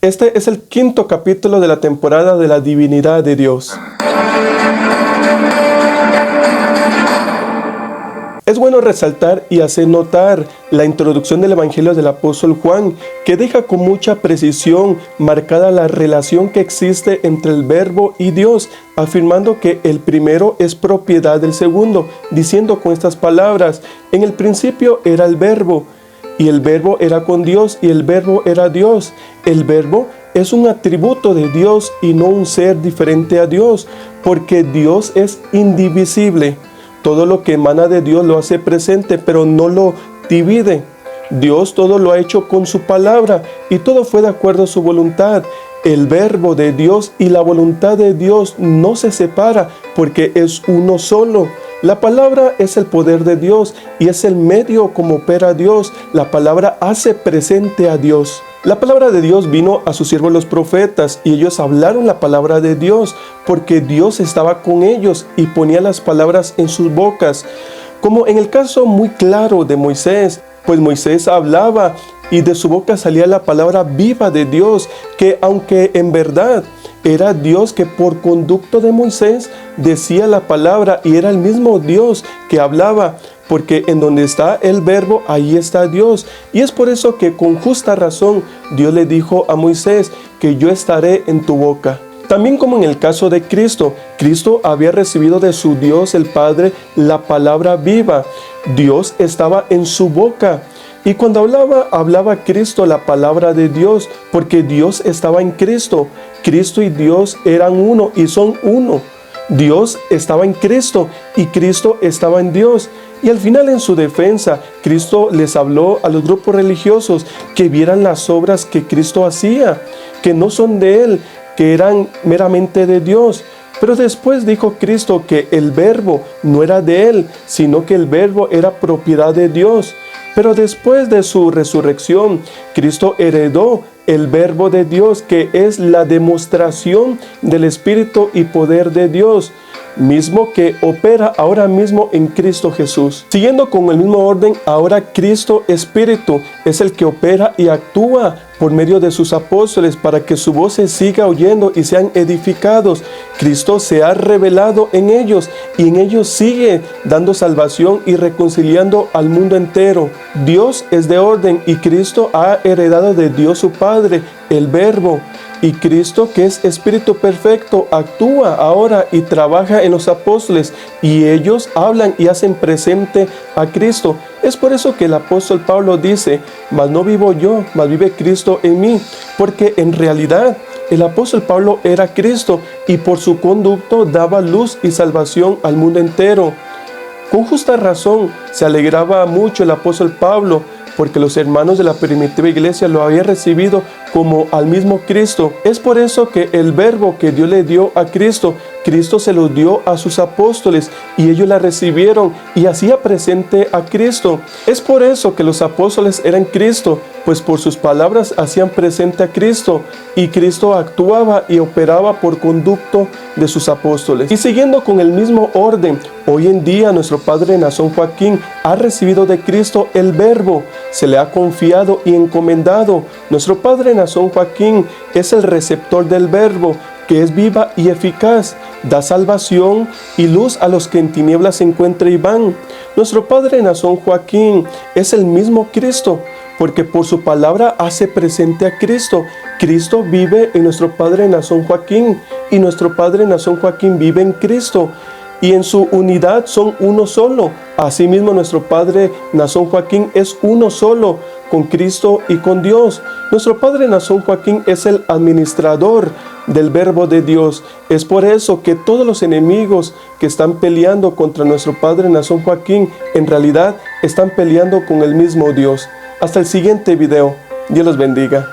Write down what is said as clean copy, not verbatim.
Este es el quinto capítulo de la temporada de la divinidad de Dios. Es bueno resaltar y hacer notar la introducción del Evangelio del apóstol Juan, que deja con mucha precisión marcada la relación que existe entre el Verbo y Dios, afirmando que el primero es propiedad del segundo, diciendo con estas palabras: en el principio era el Verbo, y el Verbo era con Dios, y el Verbo era Dios. El Verbo es un atributo de Dios y no un ser diferente a Dios, porque Dios es indivisible. Todo lo que emana de Dios lo hace presente, pero no lo divide. Dios todo lo ha hecho con su palabra y todo fue de acuerdo a su voluntad. El Verbo de Dios y la voluntad de Dios no se separa porque es uno solo. La palabra es el poder de Dios y es el medio como opera Dios. La palabra hace presente a Dios. La palabra de Dios vino a sus siervos los profetas y ellos hablaron la palabra de Dios porque Dios estaba con ellos y ponía las palabras en sus bocas. Como en el caso muy claro de Moisés, pues Moisés hablaba y de su boca salía la palabra viva de Dios, que aunque en verdad era Dios que por conducto de Moisés decía la palabra y era el mismo Dios que hablaba, porque en donde está el Verbo, ahí está Dios. Y es por eso que con justa razón Dios le dijo a Moisés que yo estaré en tu boca. También como en el caso de Cristo, Cristo había recibido de su Dios el Padre la palabra viva. Dios estaba en su boca. Y cuando hablaba Cristo la palabra de Dios, porque Dios estaba en Cristo. Cristo y Dios eran uno y son uno. Dios estaba en Cristo y Cristo estaba en Dios. Y al final, en su defensa, Cristo les habló a los grupos religiosos que vieran las obras que Cristo hacía, que no son de Él, que eran meramente de Dios. Pero después dijo Cristo que el Verbo no era de Él, sino que el Verbo era propiedad de Dios. Pero después de su resurrección, Cristo heredó el Verbo de Dios, que es la demostración del Espíritu y poder de Dios, mismo que opera ahora mismo en Cristo Jesús. Siguiendo con el mismo orden, ahora Cristo Espíritu es el que opera y actúa por medio de sus apóstoles para que su voz se siga oyendo y sean edificados. Cristo se ha revelado en ellos y en ellos sigue dando salvación y reconciliando al mundo entero. Dios es de orden y Cristo ha heredado de Dios su Padre, el Verbo. Y Cristo, que es Espíritu perfecto, actúa ahora y trabaja en los apóstoles y ellos hablan y hacen presente a Cristo. Es por eso que el apóstol Pablo dice: mas no vivo yo, mas vive Cristo en mí, porque en realidad el apóstol Pablo era Cristo y por su conducto daba luz y salvación al mundo entero. Con justa razón se alegraba mucho el apóstol Pablo, porque los hermanos de la primitiva iglesia lo habían recibido como al mismo Cristo. Es por eso que el Verbo que Dios le dio a Cristo, Cristo se lo dio a sus apóstoles y ellos la recibieron y hacía presente a Cristo. Es por eso que los apóstoles eran Cristo, pues por sus palabras hacían presente a Cristo y Cristo actuaba y operaba por conducto de sus apóstoles. Y siguiendo con el mismo orden, hoy en día nuestro padre Nazón Joaquín ha recibido de Cristo el Verbo, se le ha confiado y encomendado. Nuestro padre Nazón Joaquín es el receptor del Verbo, que es viva y eficaz, da salvación y luz a los que en tinieblas se encuentran y van. Nuestro padre Nazón Joaquín es el mismo Cristo, porque por su palabra hace presente a Cristo. Cristo vive en nuestro padre Nazón Joaquín y nuestro padre Nazón Joaquín vive en Cristo. Y en su unidad son uno solo. Asimismo, nuestro padre Nazón Joaquín es uno solo con Cristo y con Dios. Nuestro padre Nazón Joaquín es el administrador del Verbo de Dios. Es por eso que todos los enemigos que están peleando contra nuestro padre Nazón Joaquín, en realidad están peleando con el mismo Dios. Hasta el siguiente video. Dios los bendiga.